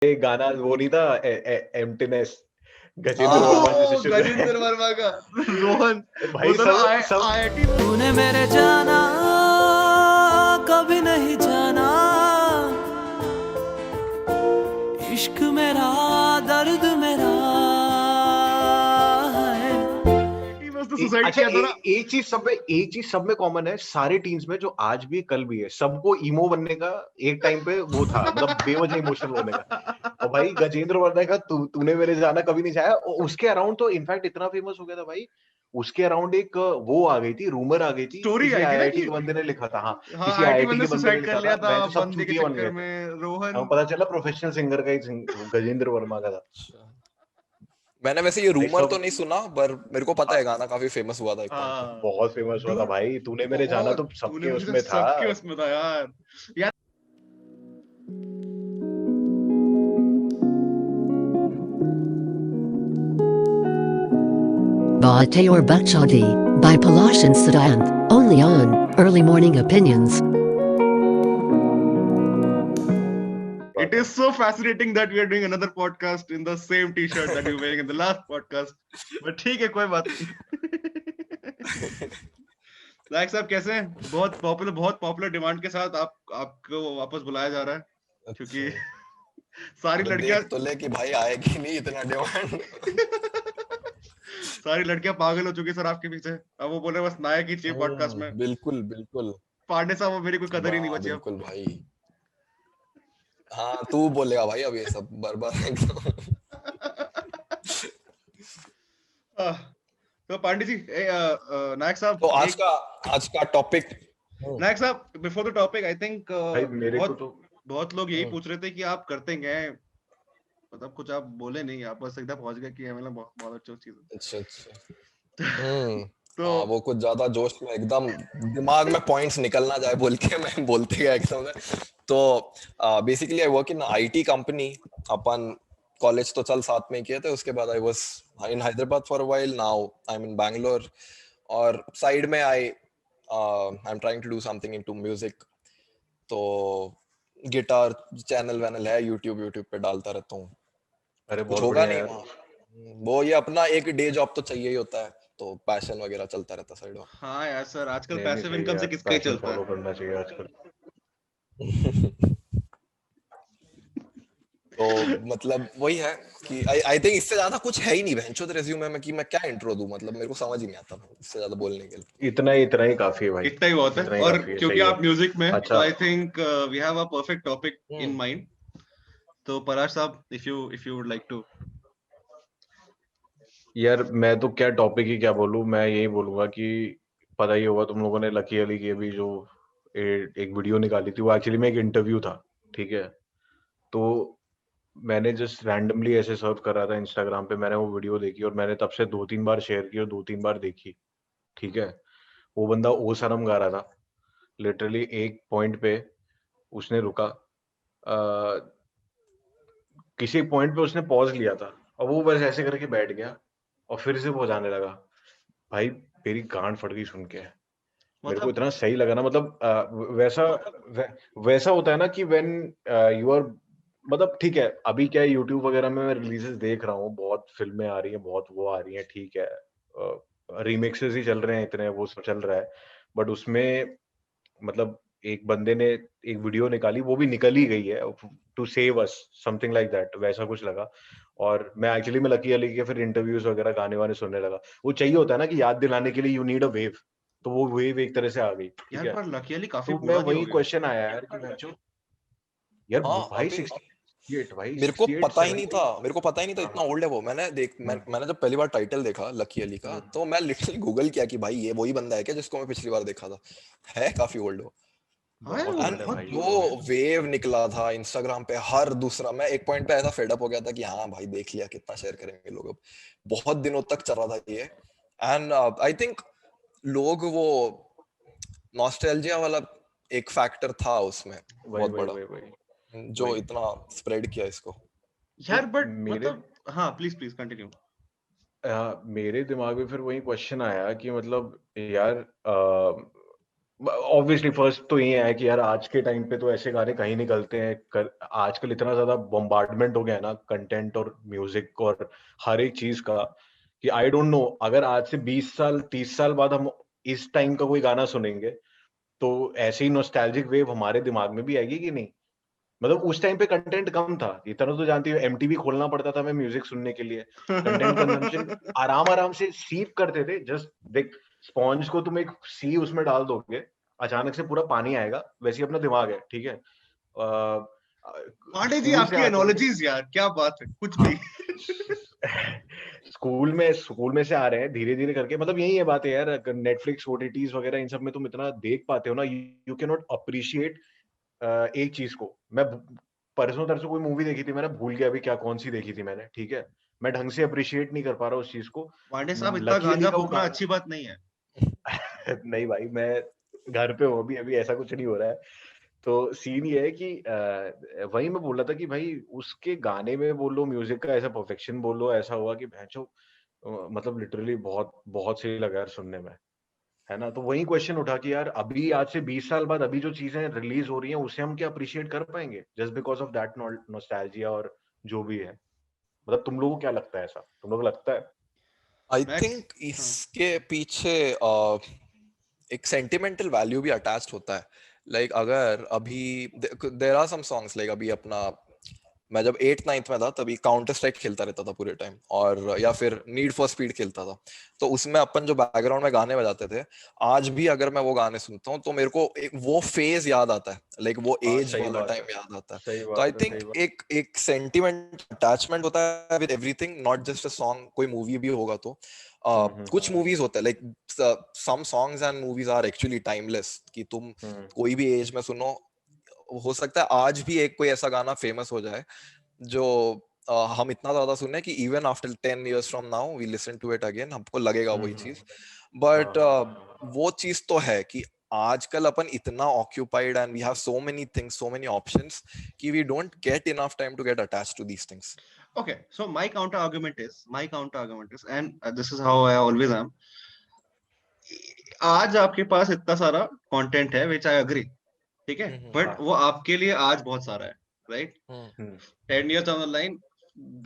एक गाना वो नहीं था एम्प्टीनेस गजेंद्र हाँ। वर्मा जैसे शुरू है। गजेंद्र वर्मा का रोहन भाई बोलता था सब आईआईटी तूने मेरे जाना कभी नहीं जाना, इश्क मेरा दर्द मेरा है। में उसने सुसाइड अच्छा किया था ना। एक चीज सब में कॉमन है सारे टीम्स में जो आज भी कल भी है, सबको ईमो बनने का एक टाइम पे वो था, मतलब बेवजह इमोशनल होने का। और भाई गजेंद्र वर्मा का तूने मेरे जाना कभी नहीं चाहा, और उसके अराउंड तो इनफैक्ट इतना फेमस हो गया था भाई, उसके अराउंड एक वो आ गई थी, रूमर आ गई थी, स्टोरी किसी आई थी ना आईआईटी कि के बंदे ने लिखा था। हाँ, हाँ किसी आईआईटी आईआईटी बंदे के बंदे ने सुसाइड कर लिखा लिया था, था मैं तो सब बंदे के चूतिए बन चक्कर गए थे। में रोहन। हमें पता चला प्रोफेशनल सिंगर का गजेंद्र वर्मा का था। मैंने वैसे ये भाई रूमर तो सब नहीं सुना, पर मेरे को पता है गाना काफी फेमस हुआ था एक पॉइंट पे। हाँ बहुत फेमस हुआ था डूड भाई, तूने मेरे जाना तो बहुत तूने सबके मुझे तो उसमें था। सबके उसमें था यार Baate or Bakshadi, by Palash and Siddhant, only on Early Morning Opinions. It is so fascinating that we are doing another podcast in the same t-shirt that you were wearing in the last podcast. But ठीक है कोई बात नहीं। Like साहब कैसे हैं? बहुत popular demand के साथ आपको वापस बुलाया जा रहा है क्योंकि सारी लड़कियां देख तो ले कि भाई आएगी नहीं इतना डिमांड। सारी लड़कियां पागल हो चुकी सर आपके पीछे। अब वो बोले बस नायक ही चाहिए पॉडकास्ट में। बिल्कुल बिल्कुल पांडे साहब वो मेरी कोई कदर ही नहीं बची अब। बिल्कुल भाई। हाँ तू बोलेगा भाई अब ये सब बर्बाद एकदम। तो पांडे जी नायक साहब तो आज का टॉपिक नायक साहब before the topic I think भाई मेरे को तो बहुत लोग यही पूछ रहे थे कि आप करते क्या हैं, मतलब कुछ आप बोले नहीं, आप बस एकदम पहुंच गए कि हमें बहुत अच्छा चीज है। अच्छा तो वो कुछ ज्यादा जोश में एकदम दिमाग में पॉइंट्स निकलना जाए बोल के मैं बोलते गया एकदम से। तो basically I work in IT company. अपन कॉलेज तो चल साथ में ही किए थे, उसके बाद I was in Hyderabad for a while, now I am in Bangalore. और साइड में I am trying to do something into music. तो गिटार चैनल वैनल है, यूट्यूब पे डालता रहता हूँ। अरे कुछ बहुत होगा बढ़िया नहीं यार। वहाँ, वो ये अपना एक डे जॉब तो चाहिए ही होता है, तो पैशन वगैरह चलता रहता साइड में। हाँ यार सर आजकल नहीं पैसिव सही इनकम है से यार, किसका ही पैशन चलता फॉलो है। करना चाहिए आजकल। तो मतलब वही है कि आई थिंक इससे ज्यादा कुछ है ही नहीं बहनचोद रिज्यूमे में कि मैं क्या इंट्रो दूं, मतलब मेरे को समझ ही नहीं आता इससे ज्यादा बोलने के लिए। इतना ही काफी है भाई, इतना ही बहुत है। इतना ही और काफी है, क्योंकि सही है। आप म्यूजिक में तो अच्छा I think we have a perfect topic in mind. तो पराश साहब if you would like to. यार मैं तो क्या टॉपिक ही क्या बोलूं, मैं यही बोलूंगा कि पता ही होगा तुम लोगों ने लकी अली की भी जो एक वीडियो निकाली थी, वो एक्चुअली में एक इंटरव्यू था, ठीक है। तो मैंने जस्ट रैंडमली ऐसे सर्च कर रहा था इंस्टाग्राम पे, मैंने वो वीडियो देखी और मैंने तब से 2-3 बार शेयर की और 2-3 बार देखी, ठीक है। वो बंदा ओ सनम गा रहा था, लिटरली एक पॉइंट पे उसने रुका, किसी पॉइंट पे उसने पॉज लिया था और वो बस ऐसे करके बैठ गया और फिर से वो जाने लगा। भाई मेरी गांड फट गई सुन के, मेरे को मतलब इतना सही लगा ना, मतलब वैसा होता है ना कि व्हेन यू आर, मतलब ठीक है, अभी क्या है यूट्यूब वगैरह में मैं रिलीजेस देख रहा हूँ, बहुत फिल्में आ रही हैं, बहुत वो आ रही हैं, ठीक है, रीमिक्सेस ही चल रहे हैं इतने, वो सब चल रहा है, बट उसमें मतलब एक बंदे ने एक वीडियो निकाली, वो भी निकल ही गई है, to save us something like that, वैसा कुछ लगा। और मैं एक्चुअली में लकी अली के फिर इंटरव्यूज वगैरह गाने वाने सुनने लगा। वो चाहिए होता है ना कि याद दिलाने के लिए यू नीड अ वेव, तो वो वेव एक तरह से आ गई, ठीक यार है। पर लकी अली काफी तो मैं बूढ़ा नहीं हो वही गया? क्वेश्चन आया यार कि बच्चों, यार हाँ भाई अभी 68 भाई, मेरे को 68 पता ही नहीं 70। था, इतना ओल्ड है वो। मैंने जब पहली बार टाइटल देखा लकी अली का, तो मैं लिटरली गूगल किया कि भाई ये वही बंदा है क्या जिसको मैं पिछली बार देखा था। है काफी ओल्ड वो। हाँ यार बहुत वो ओल्ड है एंड भाई बहुत वो जो वेव निकला था इंस्टाग्राम पे हर दूसरा, मैं एक पॉइंट पे ऐसा फेड अप हो गया था कि हाँ भाई देख लिया, कितना शेयर करेंगे लोग अब। बहुत दिनों तक चल रहा था ये। एंड आई थिंक लोग वो नॉस्टैल्जिया वाला एक फैक्टर था उसमें वही बहुत वही बड़ा, वही वही जो वही इतना स्प्रेड किया इसको। यार तो बट मेरे मतलब हाँ प्लीज कंटिन्यू। मेरे दिमाग में फिर वही क्वेश्चन आया कि मतलब यार ऑब्वियसली फर्स्ट तो ये है कि यार आज के टाइम पे तो ऐसे गाने कहीं निकलते हैं आजकल इतना ज्यादा बॉम्बार्डमेंट हो गया है ना कंटेंट और म्यूजिक और हर एक चीज का कि आई डोंट नो अगर आज से 20 साल 30 साल बाद हम इस टाइम का कोई गाना सुनेंगे तो ऐसे ही नॉस्टैल्जिक वेव हमारे दिमाग में भी आएगी कि नहीं। मतलब उस टाइम पे कंटेंट कम था, इतना तो जानती हो एमटीवी खोलना पड़ता था हमें म्यूजिक सुनने के लिए। कंटेंट कंजम्पशन आराम आराम से सीप करते थे। जस्ट देख स्पॉन्ज को तुम एक सी उसमें डाल दोगे, अचानक से पूरा पानी आएगा, वैसे ही अपना दिमाग है, ठीक है। पांडे जी स्कूल से आपकी आते थे एनोलॉजीज यार क्या बात है, कुछ भी। स्कूल में से आ रहे हैं धीरे धीरे करके। मतलब यही है बात है यार, नेटफ्लिक्स ओटीटीज वगैरह इन सब में तुम इतना देख पाते हो ना, यू कैन नॉट अप्रिशिएट एक चीज को। मैं परसों तरसों कोई मूवी देखी थी, मैंने भूल गया अभी क्या कौन सी देखी थी मैंने, ठीक है। मैं ढंग से अप्रिशिएट नहीं कर पा रहा उस चीज को। पांडे साहब इतना लकी अली गांजा का वो फूकना गाना अच्छी बात नहीं है। नहीं भाई, मैं घर पे हूँ अभी, अभी ऐसा कुछ नहीं हो रहा है। तो सीन ये है कि वही मैं बोल रहा था कि भाई उसके गाने में बोलो, म्यूजिक का ऐसा परफेक्शन बोलो, ऐसा हुआ कि भैंचो मतलब लिटरली बहुत बहुत सही लगा यार सुनने में, है ना। तो वही क्वेश्चन उठा कि यार अभी आज से 20 साल बाद अभी जो चीजें रिलीज हो रही हैं उसे हम क्या अप्रिशिएट कर पाएंगे just because of that nostalgia और जो भी है। मतलब तुम लोगों को क्या लगता है, ऐसा तुम लोगों को लगता है? आई मैं थिंक इसके पीछे एक सेंटिमेंटल वैल्यू भी अटैच्ड होता है। लाइक अगर अभी there are some songs, like अभी अपना मैं जब 8th 9th में था तभी काउंटर स्ट्राइक खेलता रहता था पूरे टाइम, और या फिर नीड फॉर स्पीड खेलता था। तो उसमें अपन जो बैकग्राउंड में गाने बजाते थे, आज भी अगर मैं वो गाने सुनता हूँ तो मेरे को एक वो फेज याद आता है, लाइक वो हाँ एज सही वाला बात है, टाइम याद आता है। सही तो आई बात है, थिंक सही बात। एक एक सेंटिमेंट अटैचमेंट होता है with everything, not just a song. कोई मूवी भी होगा तो कुछ मूवीज होता है like some songs and movies are actually timeless, कि तुम कोई भी एज में सुनो। हो सकता है आज भी एक कोई ऐसा गाना फेमस हो जाए जो हम इतना ज्यादा सुने कि even after 10 years from now we listen to it again, हमको लगेगा वही चीज। बट वो चीज तो है कि आजकल अपन इतना occupied and we have so many things, so many options, कि we don't get enough time to get attached to these things. Okay, so my counter argument is, and this is how I always am. आज आपके पास इतना सारा content है, which I agree, ठीक है, but वो आपके लिए आज बहुत सारा है, right? 10 years down the line,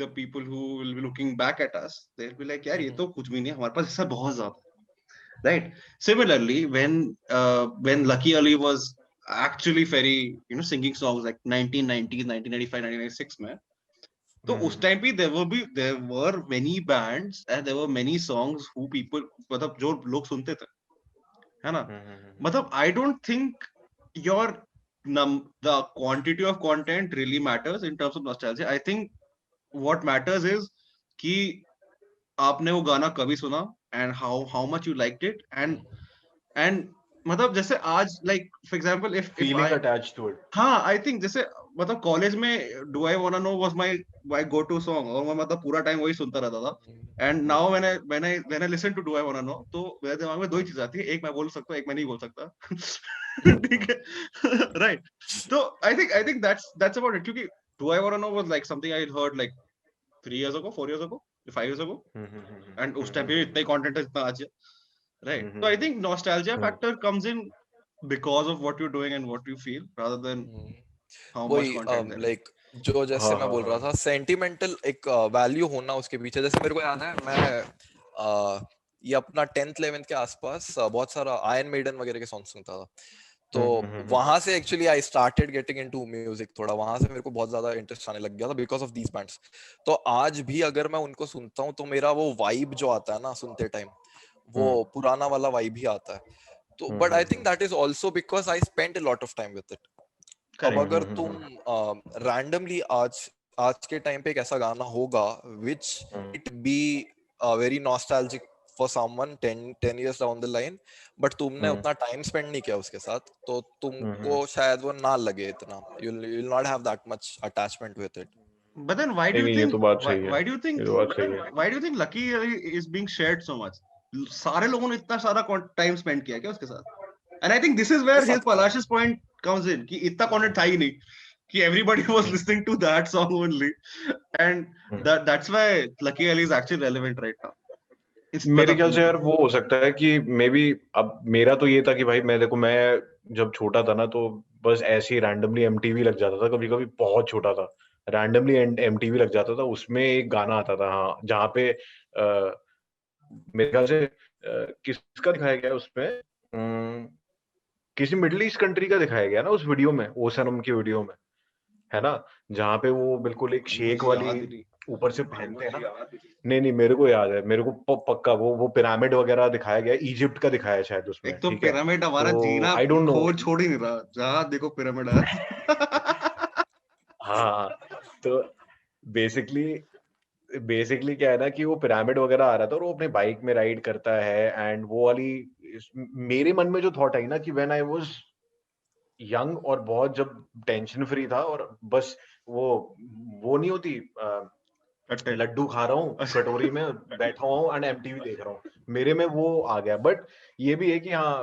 the people who will be looking back at us, they'll be like, यार ये तो कुछ भी नहीं है, हमारे पास इससे बहुत ज्यादा, right? Similarly, when Lucky Ali was actually very, singing songs like 1990s, 1995, 1996 में, तो उस टाइम पे there were many bands and there were many songs who people, मतलब जो लोग सुनते थे, है ना। मतलब I don't think your the quantity of content really matters in terms of nostalgia. I think what matters is कि आपने वो गाना कभी सुना and how much you liked it, and मतलब जैसे आज, like for example, if feeling I, attached to it. हाँ, आई थिंक जैसे मतलब कॉलेज में do I wanna know was my go to song, और मैं मतलब पूरा टाइम वही सुनता रहता था। And now when I listen to do I wanna know, तो मेरे दिमाग में दो ही चीज आती है, एक मैं बोल सकता हूँ, एक मैं नहीं बोल सकता। ठीक है, राइट। तो I think that's about it, क्योंकि do I wanna know was like something I heard like 3 years ago, 4 years ago, 5 years ago, and उस टाइम पे इतना ही कंटेंट है जितना आज है, राइट। तो I think nostalgia factor comes in because of what you're doing and what you feel, rather than how much वही content there is. Like जो जैसे हाँ मैं बोल रहा था, सेंटिमेंटल एक वैल्यू होना उसके पीछे। जैसे मेरे को याद है, मैं ये अपना 10th 11th के आसपास बहुत सारा आयरन मेडन वगैरह के सॉन्ग सुनता था। तो वहां से actually I started getting into music, थोड़ा वहां से मेरे को बहुत ज्यादा इंटरेस्ट आने लग गया था बिकॉज ऑफ दीज बैंड्स। तो आज भी अगर मैं उनको सुनता हूँ तो मेरा वो वाइब जो आता है ना सुनते टाइम, वो पुराना वाला वाइब ही आता है। तो but I think that is also because I spent a lot of time with it. अब अगर तुम रैंडमली आज के टाइम पे एक ऐसा गाना होगा which it be very nostalgic for someone 10 years down the line, but तुमने उतना टाइम स्पेंड नहीं किया उसके साथ, तो तुमको शायद वो ना लगे इतना, you'll not have that much attachment with it. But then why do नहीं you नहीं, ये think तो बात सही है, why do you think ये तो बात सही है। why do you think Lucky is being shared so much? सारे लोगों ने इतना सारा टाइम स्पेंड किया क्या उसके साथ? And I think this is where his Palash's point comes in, कि इतना कंटेंट था ही नहीं, कि everybody was listening to that song only, and that's why Lucky Ali is actually relevant right now. मेरे ख्याल से यार वो हो सकता है कि मे बी, अब मेरा तो ये था कि भाई मैं जब छोटा था ना, तो बस ऐसे ही रैंडमली एमटीवी लग जाता था, कभी कभी बहुत छोटा था, रैंडमली एमटीवी लग जाता था, उसमें एक गाना आता था, हाँ, जहाँ पे मेरे ख्याल से किसका दिखाया गया है उसमें, किसी मिडिल ईस्ट कंट्री का दिखाया गया ना उस वीडियो में, ओ सनम की वीडियो में, है ना, जहाँ पे वो बिल्कुल एक शेक वाली ऊपर से पहनते हैं ना। नहीं नहीं, मेरे को याद है, मेरे को पक्का वो पिरामिड वगैरह दिखाया गया, इजिप्ट का दिखाया है शायद उसमें, एक तो ठीक है, पिरामिड हमारा तो जीना आई डोंट नो। खोज छोड़ ही नहीं रहा, जहाँ देखो पिरामिड है। हाँ, तो बेसिकली बेसिकली क्या है ना कि वो पिरामिड वगैरह आ रहा था और वो अपने बाइक में राइड करता है, एंड वो वाली मेरे मन में जो थॉट आई ना कि व्हेन आई वाज यंग और बहुत जब टेंशन फ्री था और बस वो नहीं होती, लड्डू खा रहा हूँ कटोरी में बैठा हुआ हूँ एंड एमटीवी देख रहा हूँ, मेरे में वो आ गया। बट ये भी है कि हाँ,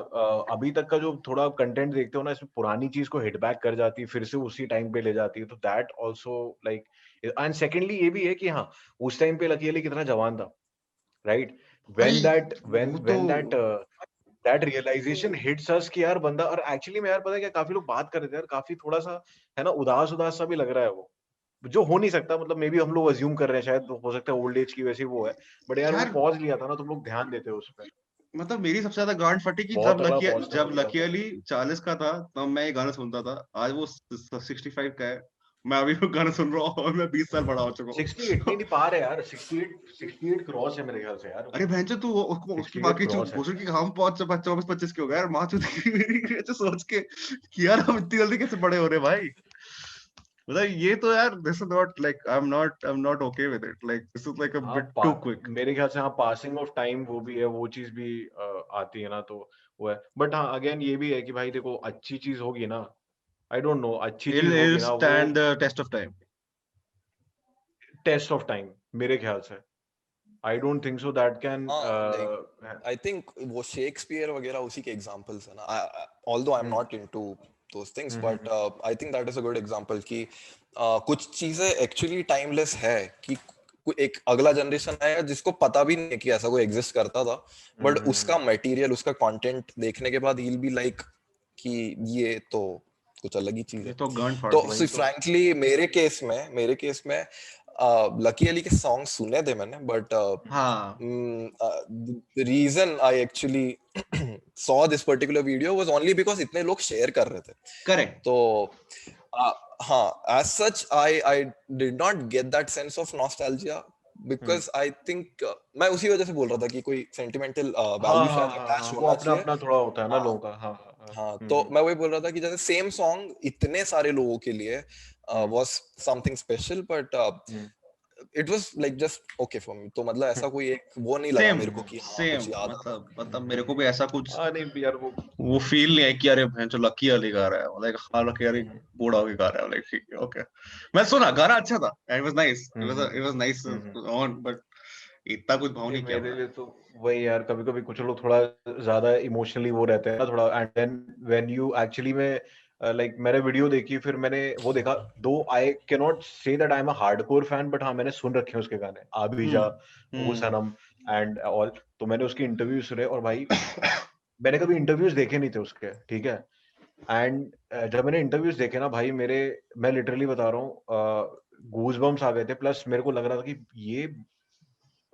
अभी तक का जो थोड़ा कंटेंट देखते हो ना, इसमें पुरानी चीज को हिट बैक कर जाती है, फिर से उसी टाइम पे ले जाती है, तो that also like. And secondly ये भी है कि हाँ, उस टाइम पे लकी अली कितना जवान था, राइट, भाई व्हेन दैट वो तो व्हेन दैट रियलाइजेशन हिट्स अस कि यार बंदा, और एक्चुअली में यार पता है क्या, काफी लोग बात कर रहे थे यार, काफी थोड़ा सा है ना, उदास उदास सा भी लग रहा है वो, जो हो नहीं सकता, मतलब मे बी हम लोग अज्यूम कर रहे हैं, शायद हो सकता है ओल्ड एज की वैसी वो है, बट यार वो यार पॉज लिया था ना, तुम लोग ध्यान देते हो उस पर, मतलब मेरी सबसे ज्यादा गांड फटी कि बहुत तगड़ा पॉज था जब मेरे ख्याल लकी से। अली 40 का था तब मैं ये गाना सुनता था, आज वो 65 का है, मैं अभी वो गाना सुन रहा हूँ और मैं 20 साल बड़ा हो चुका 68 नहीं हूँ। नहीं पार है यार, 68 क्रॉस है मेरे ख्याल से यार अरे वो, बहनचोद तू उसको उसकी 68 बाकी क्रॉस है। पूछ कि हम पहुंच 24-25 के हो गए यार, माँ चुद की मेरी ऐसे सोच के कि यार हम इतनी जल्दी कैसे बड़े हो रहे भाई। मतलब ये तो यार this is not like I am not okay with it, like this is like अ हाँ, बिट टू क्विक। मेरे ख्याल से हाँ, पासिंग ऑफ टाइम वो भी है, वो चीज भी आती है ना, तो वो है, बट हाँ अगेन ये भी है कि भाई देखो, अच्छी चीज होगी ना, आई डोंट नो, अच्छी चीज इट होगी ना वो, stand the test of time. Test of time, मेरे ख्याल से I don't think so that can. हाँ, लाइक आई थिंक वो शेक्सपियर वगैरह उसी के एग्जांपल्स है ना, although I am not into those things, but I think that is a good example कि कुछ चीजें एक्चुअली टाइमलेस है कि एक अगला जनरेशन आएगा जिसको पता भी नहीं है कि ऐसा कोई एग्जिस्ट करता था, बट उसका मटेरियल, उसका कंटेंट देखने के बाद ही विल बी लाइक कि ये तो कुछ अलग ही चीज ये है। तो गांड फाड़ तो वही तो। फ्रैंकली मेरे केस में लकी अली के सॉन्ग सुने थे मैंने, बट हाँ the reason I actually saw this particular video was only because इतने लोग शेयर कर रहे थे, करेक्ट। तो हाँ, as such I did not get that sense of nostalgia because I think मैं उसी वजह से बोल रहा था कि कोई sentimental हाँ value हाँ शायद हाँ हाँ, attach वो होना अपना चाहिए। अपना थोड़ा होता है ना हाँ लोगों का, हाँ हाँ हाँ, हाँ, तो मैं वही बोल रहा था कि जैसे सेम सॉन्ग इतने सारे लोगों के लिए was something special, but it was like just okay for me, तो मतलब ऐसा कोई एक वो नहीं लगा सेम मेरे को कि हाँ सेम कुछ याद आता। मतलब मेरे को भी ऐसा कुछ हाँ, नहीं यार वो फील नहीं है कि अरे भैंचो लकी अली गा रहा है, लाइक हाँ लकी अली बूढ़ा होके गा रहा है, लाइक ठीक है ओके। मैं सुना गाना अच्छा था, it was nice, it was nice on, but इतना कुछ भाव नहीं, नहीं किया मेरे मैंने। लिए तो वही यार, कभी कभी कुछ लोग थोड़ा ज्यादा इमोशनली वो रहते हैं ना थोड़ा, and then when you actually में लाइक मैंने वीडियो देखी, फिर मैंने वो देखा, though I can not say that I am a hardcore fan, but हाँ मैंने सुन रखे हैं उसके गाने, आबिजा, ओ हम्म सनम एंड ऑल, तो मैंने उसके इंटरव्यू सुने, और भाई मैंने कभी इंटरव्यूज देखे नहीं थे उसके, ठीक है, एंड जब मैंने इंटरव्यूज देखे ना भाई, मेरे, मैं लिटरली बता रहा हूँ, गूज बम्स आ गए थे, प्लस मेरे को लग रहा था कि ये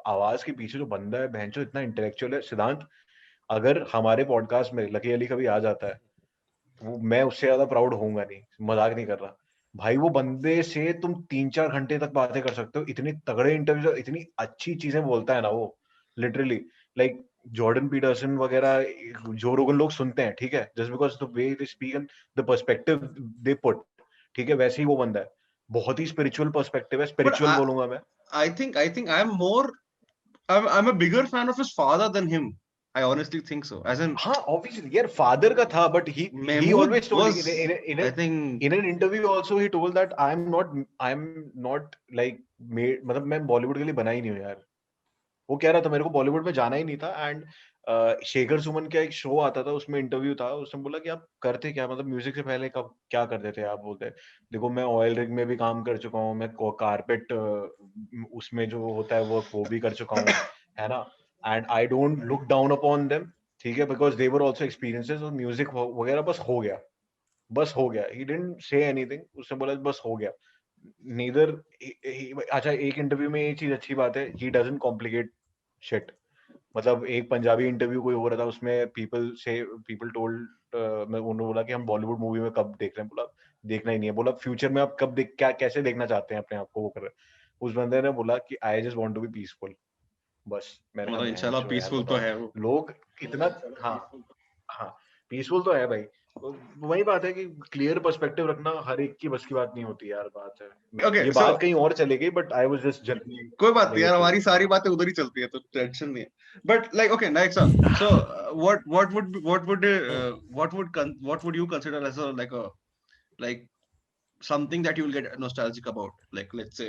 आवाज के पीछे जो बंदा है बहनचोद इतना इंटेलेक्चुअल है, सिद्धांत, अगर हमारे पॉडकास्ट में लकी अली कभी आ जाता है, वो मैं उससे ज्यादा प्राउड होऊंगा नहीं, मजाक नहीं कर रहा भाई, वो बंदे से तुम 3-4 घंटे तक बातें कर सकते हो, इतने तगड़े इंटरव्यू, इतनी अच्छी चीजें बोलता है ना वो, लिटरली, लाइक जॉर्डन पीटरसन वगैरह, जो रोगन लोग सुनते हैं, ठीक है, just because the way they speak and the perspective they put, ठीक है, वैसे ही वो बंदा है, बहुत ही स्पिरिचुअल पर्सपेक्टिव है, बट स्पिरिचुअल बोलूंगा मैं। आई think I am more I'm a bigger fan of his father than him. I honestly think so. As in, हाँ ऑब्वियसली यार, फादर का था, but he Mahmood always told was, I think, in an interview also he told that I'm not like made, मतलब मैं बॉलीवुड के लिए बना ही नहीं हूँ यार, वो कह रहा था मेरे को बॉलीवुड में जाना ही नहीं था, एंड शेखर सुमन का एक शो आता था, उसमें इंटरव्यू था, उसने बोला कि आप करते क्या, मतलब म्यूजिक से पहले कब क्या करते थे आप, बोलते देखो मैं ऑयल रिग में भी काम कर चुका हूँ, मैं कारपेट उसमें जो होता है वो भी कर चुका हूँ, है ना, and I don't look down upon them, ठीक है, because they were also experiences, और म्यूजिक वगैरह बस हो गया, बस हो गया, ही डिडंट से एनीथिंग, उसने बोला बस हो गया। नीदर, अच्छा एक इंटरव्यू में ये चीज अच्छी बात है, ही डजंट कॉम्प्लिकेट शिट। मतलब एक पंजाबी इंटरव्यू कोई हो रहा था, उसमें पीपल टोल्ड, मैं उन्होंने बोला कि हम बॉलीवुड मूवी में कब देख रहे हैं, बोला देखना ही नहीं है, बोला फ्यूचर में आप कब देख, क्या कैसे देखना चाहते हैं अपने आप को, वो कर रहे हैं। उस बंदे ने बोला कि I just want to be peaceful, बस। मैंने कहा मतलब बहन इंशाल्लाह चो यार, पीसफुल तो बताओ है वो। लोग इतना, हाँ हाँ पीसफुल तो है भाई। तो वही बात है कि क्लियर पर्सपेक्टिव रखना हर एक की बस की बात नहीं होती यार, बात है। ओके ये सो बात कहीं और चले गई, बट आई वाज जस्ट जल्दी कोई बात नहीं यार, नेगेटिव। हमारी सारी बातें उधर ही चलती है तो टेंशन नहीं है। But like okay next so what would you consider as a like something that you will get nostalgic about, like let's say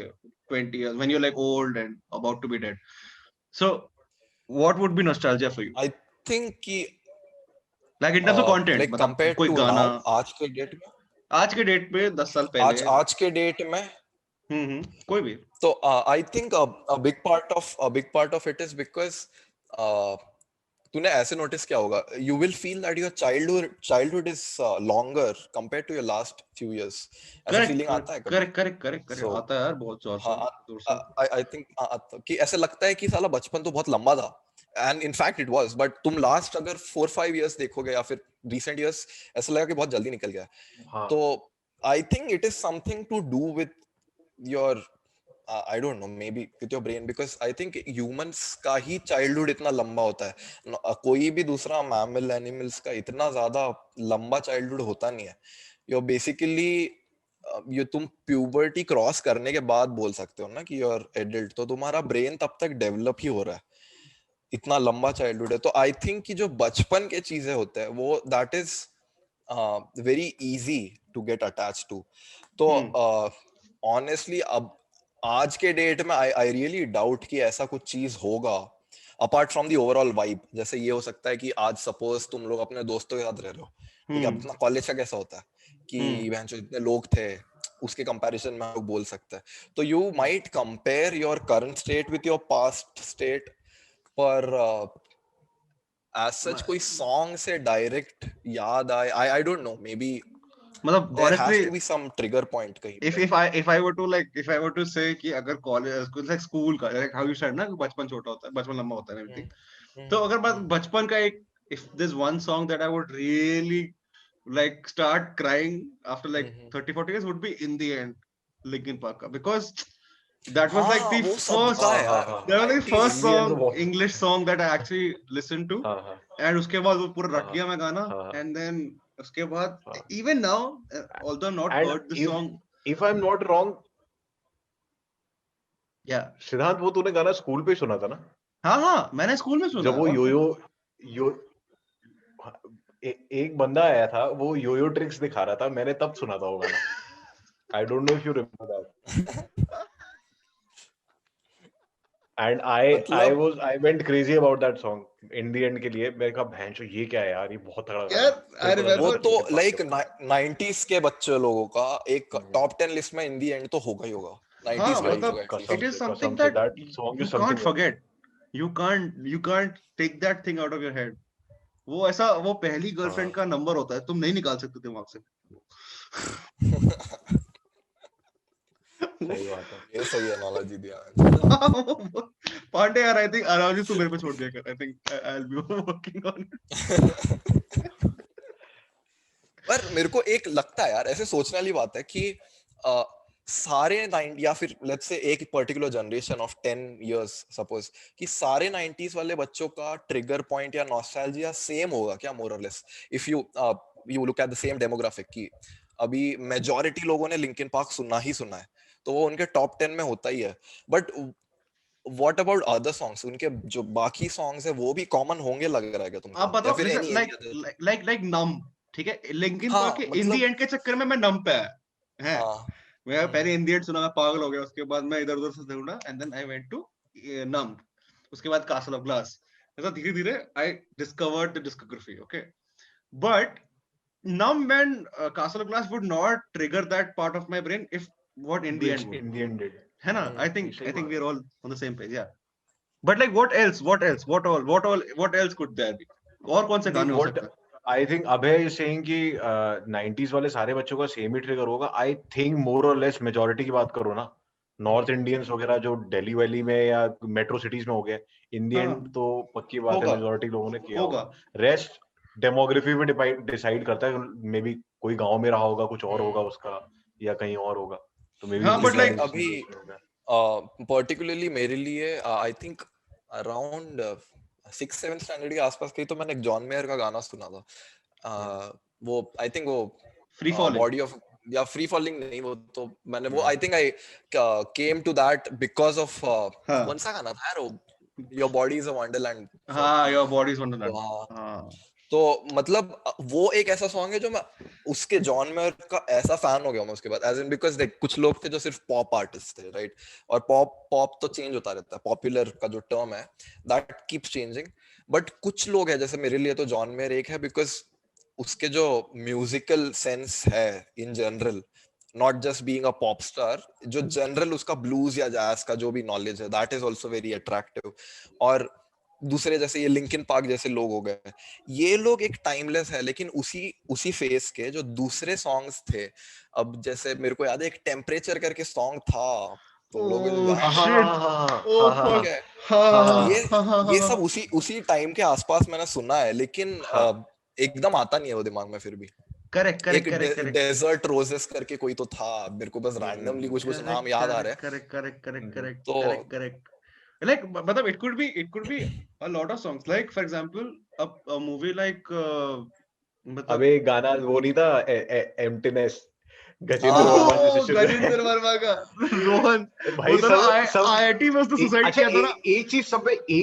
20 years when you're like old and about to be dead, so what would be nostalgia for you, I think कि like in terms of content, like मतलब compare कोई to गाना now, आज के date में, आज के date पे 10 साल पहले। आज के डेट में, कोई भी। तो I think a big part of it is because तूने ऐसे नोटिस किया होगा, you will feel that your childhood is longer compare to your last few years. ऐसा करेक्ट फीलिंग आता है कभी? Correct correct correct correct so आता है यार, बहुत जोर से हाँ, जोर से। आई थिंक कि ऐसे लगता है कि साला बचपन तो बहुत लंबा था, and in fact it was, but तुम लास्ट अगर 4-5 इयर्स देखोगे या फिर रिसेंट इयर्स, ऐसा लगा कि बहुत जल्दी निकल गया। हाँ तो I think it is something to do with your I don't know, maybe with your brain, because I think humans का ही childhood इतना लंबा होता है। कोई भी दूसरा mammal animals का इतना ज्यादा लंबा childhood होता नहीं है। You're basically ये तुम puberty क्रॉस करने के बाद बोल सकते हो ना कि you're adult, तो तुम्हारा ब्रेन तब तक डेवलप ही हो रहा है, इतना लंबा चाइल्डहुड है। तो आई थिंक कि जो बचपन के चीजें होते हैं वो that is very easy to get attach to. तो ऑनेस्टली अब आज के डेट में आई रियली डाउट कि ऐसा कुछ चीज होगा apart from the overall vibe. जैसे ये हो सकता है कि आज सपोज तुम लोग अपने दोस्तों के साथ रह रहे हो, ठीक है, अपना कॉलेज का कैसा होता है कि बहन जो इतने लोग थे, उसके कंपैरिजन में लोग बोल सकते हैं, तो you might compare your current state with your past state, पर एज सच कोई सॉन्ग से डायरेक्ट याद आए, I don't know, maybe मतलब there has honestly to be some trigger point कहीं पे। if I were to say कि अगर कॉलेज like स्कूल का, like how you said ना कि बचपन छोटा होता है, बचपन लंबा होता है everything, तो अगर बात बचपन का एक, if there's one song that I would really like start crying after like 30-40 years would be In the End, Linkin Park का, because that was like the हाँ, वो first सबका है यार, that was the 90s first In the End song, वो- English song that I actually listened to, हाँ हाँ and उसके बाद वो पूरा रट हाँ लिया मैं गाना, हाँ and then उसके बाद हाँ। even now, although I've not And heard the song, if I'm not wrong, yeah, सिद्धांत वो तूने गाना स्कूल पे ही सुना था ना, हाँ मैंने स्कूल में सुना जब वो और यो एक बंदा आया था, वो योयो ट्रिक्स दिखा रहा था, मैंने तब सुना था वो गाना। आई don't know if you remember that. And I went crazy about that song in the end के लिए। मैंने कहा भैंचो ये क्या है यार, ये बहुत तगड़ा गाना यार, है। I फिर पता remember- वो चला तो Linkin Park लाइक के बारे में। 90s के बच्चे लोगों का एक टॉप 10 लिस्ट में इन दी एंड तो होगा ही होगा, 90s हाँ के भाई बच्चों मतलब का it एटलीस्ट। is something कसम से that that song you is something can't forget, you can't take that thing out of your head। वो ऐसा, वो पहली गर्लफ्रेंड का नंबर होता है, तुम नहीं निकाल सकते दिमाग से। सही बात है। ये सही एनालॉजी दिया। पांडे यार, आई थिंक आराम तू मेरे पे छोड़ दिया कर, आई think I will be working on it. पर मेरे को एक लगता है यार, ऐसे सोचने वाली बात है कि सारे 90 या फिर लेट्स से एक particular generation of 10 years suppose कि सारे 90s वाले बच्चों का ट्रिगर पॉइंट या नॉस्टैल्जिया सेम होगा क्या, मोर और less, if you look at the same demographic की अभी मेजॉरिटी लोगों ने लिंकिन पार्क सुना ही सुना है, तो वो उनके टॉप 10 में होता ही है। But what about other songs, उनके जो बाकी सॉन्ग्स है वो भी कॉमन होंगे लग रहा है क्या आप तुमको, या बताओ फिर जैसे एनी लाइक नम, ठीक है, लिंकिन हाँ पार्क के इन द मतलब एंड के चक्कर में मैं नम पे आया है। हाँ मैं पहले इन द एंड सुना, मैं पागल हो गया, उसके बाद मैं इधर उधर से ढूंढा, and then I went to Numb, उसके बाद कासल ऑफ ग्लास, ऐसा धीरे धीरे I discovered the discography, okay. But numb and Castle of Glass would not trigger that part of my brain if what In the End would, In the end did। है ना? I सही think बात we're all on the same page, yeah। But like what else? What else? What else could there be? और कौन से गाने हो What सकते हैं? I think Abhay is saying कि 90s वाले सारे बच्चों का सेम ही ट्रिगर होगा. I think more or less majority की बात करो ना, नॉर्थ इंडियंस वगैरह जो दिल्ली वैली में या मेट्रो सिटीज में हो गए, इन दी हाँ. एंड तो पक्की बात है होगा. मेजोरिटी लोगों ने किया होगा. होगा. रेस्ट डेमोग्राफी पे डिसाइड करता है. मे बी कोई गांव में रहा होगा, कुछ और होगा उसका, या कहीं और होगा. तो मे बी हाँ, but like अभी पर्टिकुलरली मेरे लिए आई थिंक अराउंड 6-7 स्टैंडर्ड के आसपास कहीं तो मैंने एक जॉन मेयर का गाना सुना था. वो आई थिंक वो Free Falling. बॉडी ऑफ या फ्री फॉलिंग नहीं, वो तो मैंने वो I think I came to that because of कौन सा गाना था यार वो, your body is a wonderland. हाँ, योर बॉडी इज वंडरलैंड. हाँ, तो मतलब वो एक ऐसा सॉन्ग है जो मैं उसके जॉन मेयर का ऐसा फैन हो गया हूँ उसके बाद, एज इन बिकॉज देख कुछ लोग थे जो सिर्फ पॉप आर्टिस्ट थे, राइट, और पॉप तो चेंज होता रहता है, पॉपुलर का जो टर्म है दैट कीप्स चेंजिंग, बट कुछ लोग हैं जैसे मेरे लिए तो जॉन मेयर एक है बिकॉज उसके जो म्यूजिकल सेंस है in general, not just being a pop star, जो जनरल उसका ब्लूज या जैज का जो भी नॉलेज है that is also very attractive. और दूसरे जैसे ये लिंकिन पार्क जैसे लोग हो गए, ये लोग एक टाइमलेस है, लेकिन उसी फेस के जो दूसरे सॉन्ग्स थे, अब जैसे मेरे को याद है एक टेम्परेचर करके सॉन्ग था, तुम लोग ये सब उसी टाइम के आसपास मैंने सुना है, लेकिन एकदम आता नहीं है वो दिमाग में फिर भी. करेक्ट. डेजर्ट रोजेस करके कोई तो था, मेरे को बस रैंडमली कुछ नाम याद आ रहे हैं. करेक्ट. Like, मतलब it could be a lot of songs. Like for example, a movie like अबे गाना वो नहीं था एम्प्टीनेस, गजेंद्र वर्मा का रोहन भाई. सब आईआईटी में उसने सुसाइड किया था ना. एक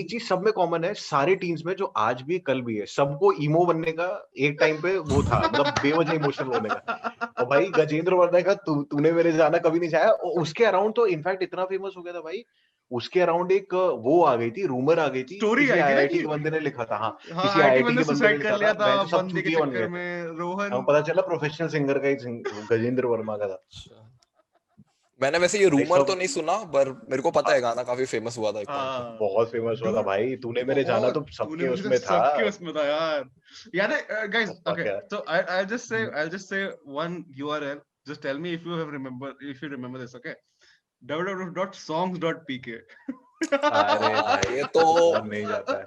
चीज सब में कॉमन है सारे टीम्स में, जो आज भी कल भी है, सबको ईमो बनने का एक टाइम पे वो था, मतलब बेवजह इमोशनल होने का. और भाई गजेंद्र वर्मा का तूने मेरे जाना कभी नहीं चाहा, उसके अराउंड तो इनफैक्ट इतना फेमस हो गया था भाई, उसके अराउंड एक वो आ गई थी, रूमर आ गई थी, स्टोरी आई थी आईआईटी के बंदे ने लिखा था. हाँ, किसी आईआईटी के बंदे ने लिखा था, सब चुतिया बन गए में रोहन. हमें पता चला प्रोफेशनल सिंगर का ही गजेंद्र वर्मा का था. मैंने वैसे ये रूमर तो नहीं सुना, पर मेरे को पता है गाना काफी फेमस हुआ था एक टाइम. बहुत फेमस हुआ था भाई. तूने मेरे जाना तो सबके उसमें था यार. याद है guys? Okay, so I'll just say one URL. Just tell me if you remember this, okay? www.songs.pk. अरे ये तो नहीं जाता है.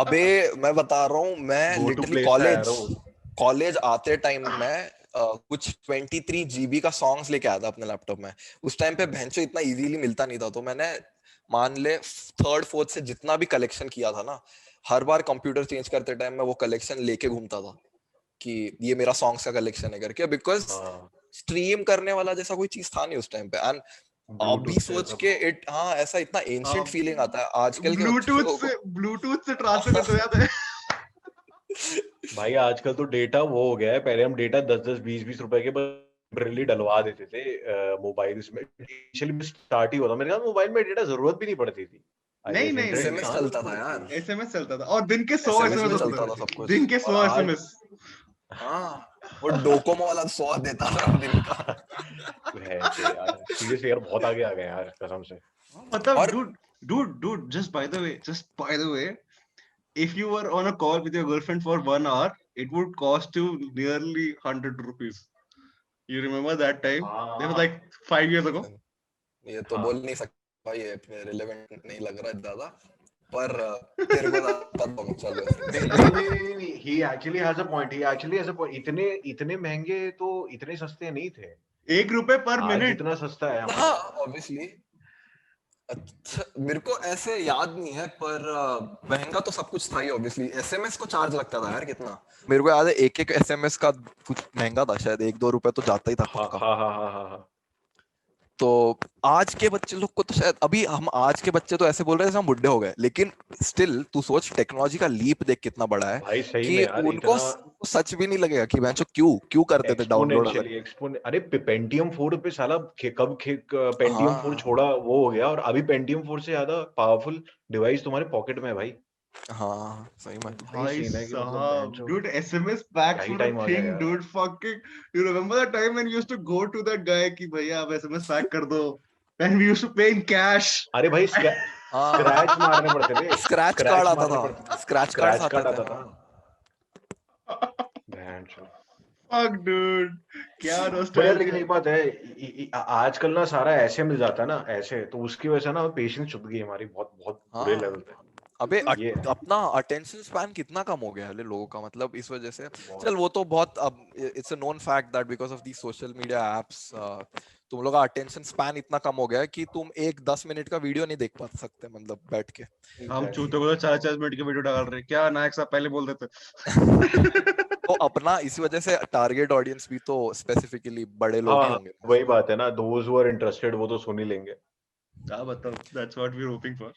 अबे मैं बता रहा हूँ, मैं लिटरली कॉलेज आते टाइम में कुछ 23 GB का सॉन्ग्स लेके आया था अपने लैपटॉप में. उस टाइम पे भैंचो इतना इजीली मिलता नहीं था, तो मैंने मान ले 3rd 4th से जितना भी कलेक्शन किया था ना, हर बार कंप्यूटर चेंज करते टाइम मैं वो कलेक्शन लेके घूमता था कि ये मेरा सॉन्ग्स का कलेक्शन है करके, बिकॉज स्ट्रीम करने वाला जैसा कोई चीज था नहीं उस टाइम पे. एंड अभी सोच के ऐसा इतना एंशिएंट फीलिंग आता है आजकल के ब्लूटूथ से ट्रांसफर हो जाता है भाई. आजकल तो डेटा वो हो गया है, पहले हम डेटा 10-10 20-20 रुपए के बस डलवा देते थे मोबाइल्स में. इनिशियली स्टार्ट ही होता मेरे ख्याल मोबाइल में डेटा जरूरत भी नहीं पड़ती थी. नहीं एसएमएस चलता था यार, एसएमएस चलता था, और दिन के 100 एसएमएस चलता था सब कुछ, दिन के 100 एसएमएस. हाँ, वो डोकोमो वाला 100 देता था दिन का. सीरियसली यार बहुत आगे आ गए यार कसम से. मतलब dude, just by the way, if you were on a call with your girlfriend for 1 hour, it would cost you nearly 100 rupees. You remember that time? That was like 5 years ago. ये तो बोल नहीं सकता भाई, ये relevant नहीं लग रहा है ज्यादा, पर तेरे को पता होगा. चलो, he actually has a point. इतने महंगे तो इतने सस्ते नहीं थे. ₹1 पर मिनट इतना सस्ता है. हाँ ऑब्वियसली. अच्छा, मेरे को ऐसे याद नहीं है, पर महंगा तो सब कुछ था ही ऑब्वियसली. एसएमएस को चार्ज लगता था यार कितना, मेरे को याद है एक एसएमएस का कुछ महंगा था, शायद 1-2 रुपए तो जाता ही था. हाँ. तो आज के बच्चे लोग को तो शायद, अभी हम आज के बच्चे तो ऐसे बोल रहे हैं जैसे हम बुढ़े हो गए, लेकिन स्टिल तू सोच टेक्नोलॉजी का लीप देख कितना बड़ा है भाई. सही कि में यार, उनको सच भी नहीं लगेगा कि बेंचो क्यों करते थे डाउनलोड. अरे पेंटियम 4 पे साला कब पेंटियम 4 छोड़ा वो हो गया, और अभी पेंटियम 4 से ज्यादा पावरफुल डिवाइस तुम्हारे पॉकेट में है भाई. हाँ सही में भाई साहब. Dude, SMS packs were a thing, dude. Fucking, you remember that time when you used to go to that guy कि भैया आप SMS pack कर दो, and we used to pay in cash. अरे भाई हाँ स्क्रैच मारने पड़ते थे, स्क्रैच स्क्रैच कार्ड आता मारने था, पड़ते थे, स्क्रैच स्क्रैच कार्ड्स कार्ड आते आता थे। था। बहन चो। Fuck, dude. क्या बट यार लेकिन nostalgia. एक बात है, आजकल ना सारा ऐसे मिल जाता है ना, ऐसे, तो उसकी वजह से ना पेशेंस छुप गई हमारी बहुत बहुत बुरे हाँ लेवल पे। अबे ये है अपना अटेंशन स्पैन कितना कम हो गया है लोगों का, मतलब इस वजह से। बहुत। चल वो तो बहुत, अब it's a known fact that because of the social media apps तुम लोग का अटेंशन स्पैन इतना कम हो गया है कि तुम एक 10 मिनट का वीडियो नहीं देख पा सकते, मतलब बैठ के। हम Exactly. चूते को तो 4-4 मिनट की वीडियो डाल रहे हैं, क्या नायक साहब पहले बोल देते। तो अपना इसी वजह से टारगेट ऑडियंस भी तो स्पेसिफिकली बड़े लोग ही हाँ होंगे। वही बात है ना, दोज हु आर इंटरेस्टेड वो तो सुन ही लेंगे। क्या बताओ, that's what we're hoping for.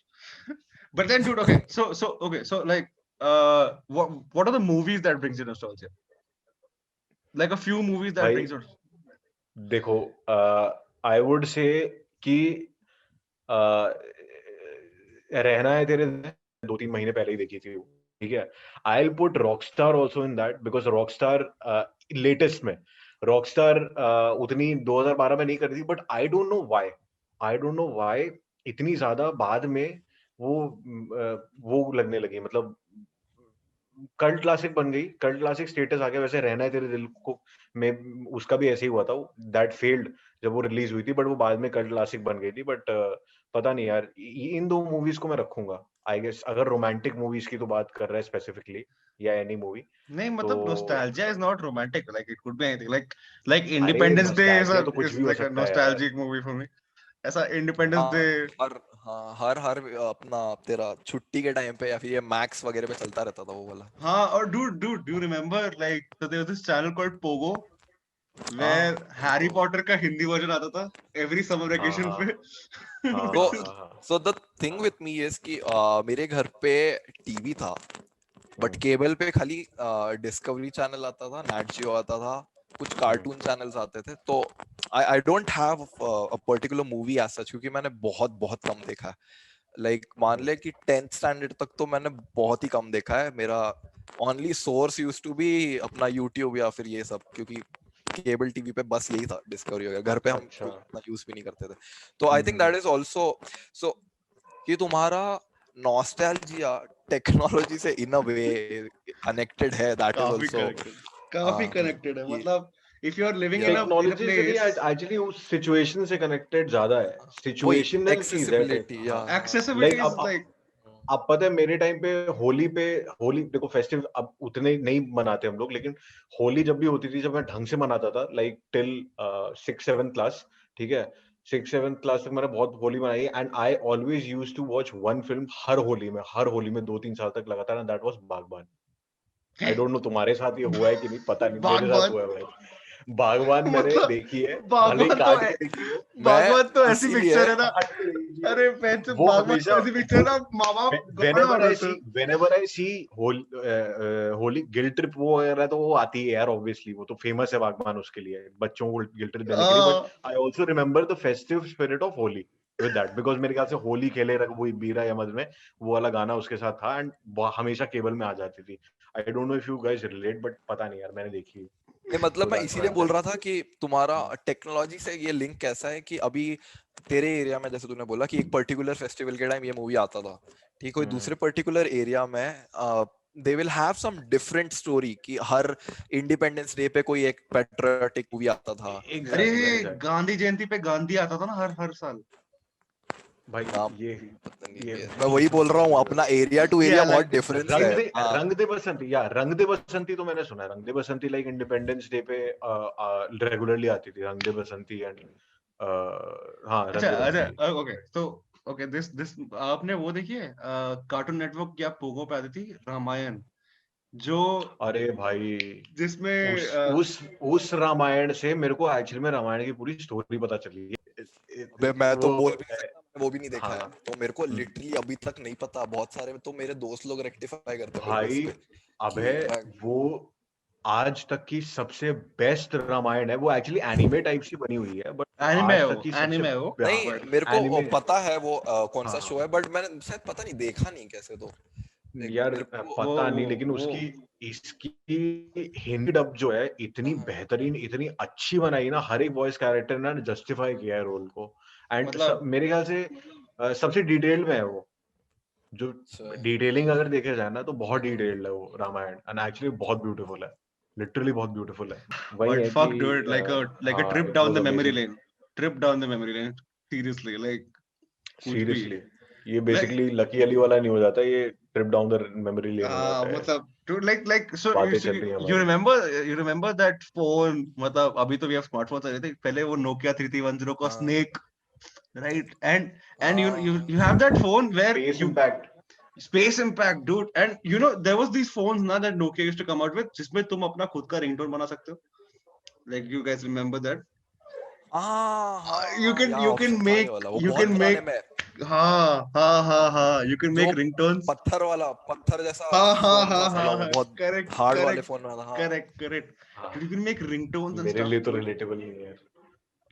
But then, dude, okay, so like, what are the movies that brings you nostalgia? Like a few movies that भाई brings you. देखो, आई वुड से कि रहना है तेरे 2-3 महीने पहले ही देखी थी वो, ठीक है। I will put Rockstar also in that, because Rockstar latest में, रॉकस्टार उतनी 2012 में नहीं कर रही थी, but I don't know why इतनी ज्यादा बाद में वो लगने लगी, मतलब कल्ट क्लासिक बन गई, कल्ट क्लासिक स्टेटस आ गया। वैसे रहना है तेरे दिल को में उसका भी ऐसे ही हुआ था, दैट फेल्ड जब वो रिलीज हुई थी, बट वो बाद में कल्ट क्लासिक बन गई थी। बट पता नहीं यार, इन दो मूवीज को मैं रखूंगा आई गेस, अगर रोमांटिक मूवीज की तो बात कर रहा है स्पेसिफिकली, या एनी मूवी। नहीं, तो मतलब nostalgia is not romantic. Like it could be anything. Like अरे Independence Day नॉस्टैल्जिया तो कुछ is भी हो like a सकता है यार। nostalgic movie for me. ऐसा Independence हाँ Day. हर अपना तेरा छुट्टी के टाइम पे या फिर ये मैक्स वगैरह पे चलता रहता था वो वाला। हाँ, और dude, do you remember like so there was this channel called Pogo where Harry तो Potter का हिंदी वर्जन आता था every summer हाँ vacation हाँ पे. हाँ तो हाँ हाँ हाँ so the thing with me is कि मेरे घर पे टीवी था, बट हम्म, केबल पे खाली डिस्कवरी चैनल आता था, नेट जियो आता था, कुछ कार्टून चैनल्स आते थे। तो I don't have a particular movie as such, क्योंकि मैंने बहुत बहुत कम देखा है। लाइक मान ले कि 10th स्टैंडर्ड तक तो मैंने बहुत ही कम देखा है। मेरा only source use to be अपना यूट्यूब या फिर ये सब, क्योंकि केबल टीवी पे बस यही था, डिस्कवरी वगैरह। घर पे अच्छा हम अच्छा। कुछ इतना यूज भी नहीं करते थे। तो I think that is also so कि तुम्हारा नॉस्टैल्जिया टेक्नोलॉजी से इन अ वे कनेक्टेड है, दैट इज काफी ऑल्सो connected. काफी connected है. कि मतलब if you are living या in a टेक्नोलॉजी से नहीं, place, एक्चुअली उस सिचुएशन से कनेक्टेड ज्यादा है, वही सिचुएशनल चीज है एक्सेसिबिलिटी या हाँ। accessibility like is like. अब पता है मेरे टाइम पे होली देखो, फेस्टिव अब उतने नहीं मनाते हम लोग, लेकिन होली जब भी होती थी, जब मैं ढंग से मनाता था, लाइक टिल 6-7 क्लास, ठीक है, 6-7 क्लास तक मैंने बहुत होली मनाई, and I always use to watch one film हर होली में 2-3 साल तक लगातार, एंड दैट वाज बागबान। आई डोंट नो तुम्हारे साथ ये हुआ है कि नहीं, पता नहीं, मेरे साथ बागबान. हुआ है भाई। बागबान मैंने मतलब देखी है, भले ही बागबान तो काट के देखी हो। मैं बागबान तो ऐसी इसीलिए पिक्चर है ना. काट के देखी हो। अरे पैसे, वो बागबान तो हमेशा ऐसी पिक्चर है ना, माँ बाप गाना whenever हो I जाते see हैं. whenever I see Holi guilt trip वो वगैरह, तो वो आती है यार, ऑब्वियसली वो तो फेमस है बागबान उसके लिए, बच्चों को गिल्ट ट्रिप देने के लिए। But I also remember the festive spirit of Holi with that, because मेरे ख्याल से होली खेले वो बीरा या मद में वो वाला गाना उसके साथ था, एंड हमेशा केबल में आ जाती थी। आई don't know if you guys relate, but पता नहीं यार, मैंने देखी। नहीं, मतलब So मैं that's why इसीलिए I'm बोल telling रहा था कि तुम्हारा टेक्नोलॉजी से ये लिंक कैसा है कि अभी तेरे एरिया में, जैसे तूने बोला कि एक पर्टिकुलर फेस्टिवल के टाइम ये मूवी आता था, ठीक, कोई दूसरे पर्टिकुलर एरिया में they will have some different story कि हर इंडिपेंडेंस डे पे कोई एक पैट्रियोटिक मूवी आता था। अरे एग्जैक्टली गांधी जयंती पे गांधी आता था ना हर हर साल. भाई। नाम ये पता नहीं, ये मैं वही बोल रहा हूँ, अपना एरिया टू Yeah, एरिया बहुत like डिफरेंस है। हाँ रंग दे बसंती, या रंग दे बसंती तो मैंने सुना है, रंग दे बसंती लाइक इंडिपेंडेंस डे पे रेगुलरली आती थी रंग दे बसंती, एंड हाँ अच्छा रंग दे बसंती। अच्छा, ओके, तो ओके, दिस आपने वो देखी है कार्टून नेटवर्क या पोगो पे आती थी रामायण, जो अरे भाई, जिसमें उस रामायण से मेरे को एक्चुअली में रामायण की पूरी स्टोरी पता चली है। अबे मैं तो वो बोल भी नहीं सकता, मैंने वो भी नहीं देखा है, हाँ तो मेरे को लिटरली अभी तक नहीं पता। बहुत सारे तो मेरे दोस्त लोग रेक्टिफाई करते हैं मेरे को इस भाई, पे अबे कि मैं वो आज तक की सबसे बेस्ट रामायण है। वो एक्चुअली एनिमे टाइप की बनी हुई है, बट एनिमे है आज वो, तक की सबसे एनिमे है वो, नहीं, बट मेरे को एनिमे। पता है वो कौन सा शो हाँ है, बट मैंने शायद पता नहीं देखा नहीं कैसे। तो एक यार, मेरे को वो पता वो नहीं, लेकिन वो उसकी इसकी हिंदी डब जो है इतनी बेहतरीन, इतनी अच्छी बनाई ना, हर एक वॉइस कैरेक्टर ने जस्टिफाई किया है रोल को। एंड मतलब मेरे ख्याल से सबसे डिटेल में है वो, जो अच्छा। डिटेलिंग अगर देखे जाए ना तो बहुत डिटेल्ड है वो रामायण, एंड एक्चुअली बहुत ब्यूटीफुल है, लिटरली बहुत ब्यूटीफुल है। वही But है fuck, कि dude, like a हाँ trip it down was the memory amazing. lane. Trip down the memory lane. Seriously, like कुछ भी सीरियसली ये like बेसिकली लकी अली वाला नहीं हो जाता, ये trip down the memory lane हो जाता है। मतलब dude, like so बातें चल रही हैं you हमारी। remember that phone, मतलब अभी तो we have smartphones आ रहे थे, पहले वो Nokia 3310 का हाँ Snake, right? And you हाँ have that phone where space you impact. space impact, dude, and you know there was these phones ना that Nokia used to come out with जिसमें तुम अपना खुद का ringtone बना सकते हो, like you guys remember that? हाँ You हाँ, can यहाँ you ऑप्शन can था ये make वाला, वो you बहुत can पुराने make में, हाँ you can जो make ringtones, पत्थर जैसा हाँ फोन था साला, वो बहुत correct हार्ड वाले correct फोन में था। हाँ correct हाँ dude, you can make ringtones and मेरे stuff, लिए तो dude. रिलेटेबल नहीं है यार।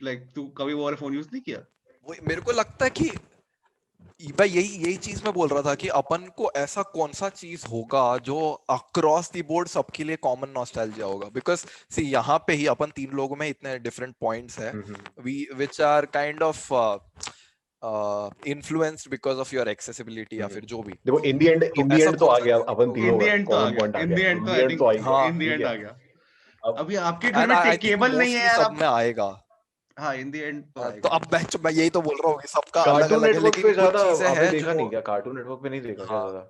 Like तू कभी वो वाला फोन यूज नहीं किया? वो मेरे को लगता है कि भाई यही चीज मैं बोल रहा था कि अपन को ऐसा कौन सा चीज होगा जो अक्रॉस द बोर्ड सबके लिए कॉमन नॉस्टैल्जिया होगा, बिकॉज सी यहाँ पे ही अपन तीन लोगों में इतने डिफरेंट पॉइंट्स है we which are kind of influenced because of your accessibility या फिर जो भी। देखो इन द तो एंड ऐसा तो कौन आ सा गया अपन तीनों In the का end तो आ कॉमन पॉइंट गया, आ in the गया, end इन तो द I एंड तो think आ ही गया, हाँ in the ठीक end है। आ गया। अब अभी आपके घर एंड में आई थिंक केबल नहीं है मोस्टली यार, सब अब में आएगा। हाँ in the end तो तो आएगा। अब मैं यही तो बोल रहा हूँ कि सबका अलग कार्टून अलग है, नेटवर्क लेकिन पे कुछ ज्यादा चीजें आपने हैं देखा जो नहीं क्या? कार्टून नेटवर्क पे नहीं देखा क्या हाँ ज्यादा?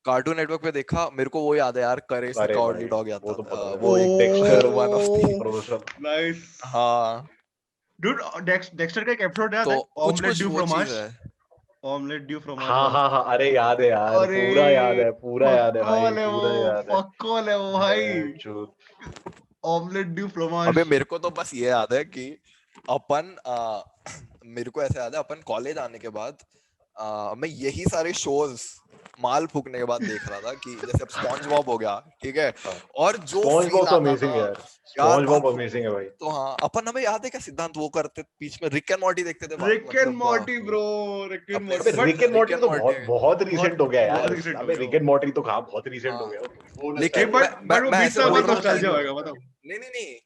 कार्टून नेटवर्क पे देखा, मेरे को वो याद है यार, करेज द अरे काउडली भाई डॉग याद वो था, तो पता है, वो एक Dexter, one of the. Professor. Nice. हाँ Dude, Dexter का एक एपिसोड याद तो है, कुछ Omelette कुछ due वो from चीज Mars, है। Omelette due from Mars हाँ वाला। हाँ हाँ, अरे याद है यार, अरे पूरा याद है, पूरा याद है भाई, फक्कॉल है वो, पूरा याद है। फक्कॉल है वो भाई, चूत। Omelette due from अबे Mars। मेरे को तो बस ये याद है कि अपन मेरे को ऐसे याद है अपन कॉलेज आने के बाद मैं यही सारे शोज माल फूकने के बाद देख रहा था कि जैसे अब स्पॉन्ज बॉब हो गया, ठीक है, और जो स्पॉन्ज फील बॉब तो आता अमेजिंग था है यार, यार स्पॉन्ज बॉब अमेजिंग है भाई। तो हाँ अपन हमें याद है क्या सिद्धांत वो करते बीच में रिक एंड मॉर्टी देखते थे Rick and मतलब Morty bro, Rick and अपने अबे Morty, but Rick and Rick Morty and तो मॉर्टी बहुत बहुत बहुत रिसेंट हो गया बहुत यार। रिसेंट हो अबे गया रिक वो। एंड मॉर्टी तो कहाँ बहुत रिसेंट हो हाँ गया, वो Okay, nostalgia लेकिन है। but वो मैं 20 ऐसे साल बोल बाद रहा हूँ कि नॉस्टैल्जिया होएगा, बताओ। नहीं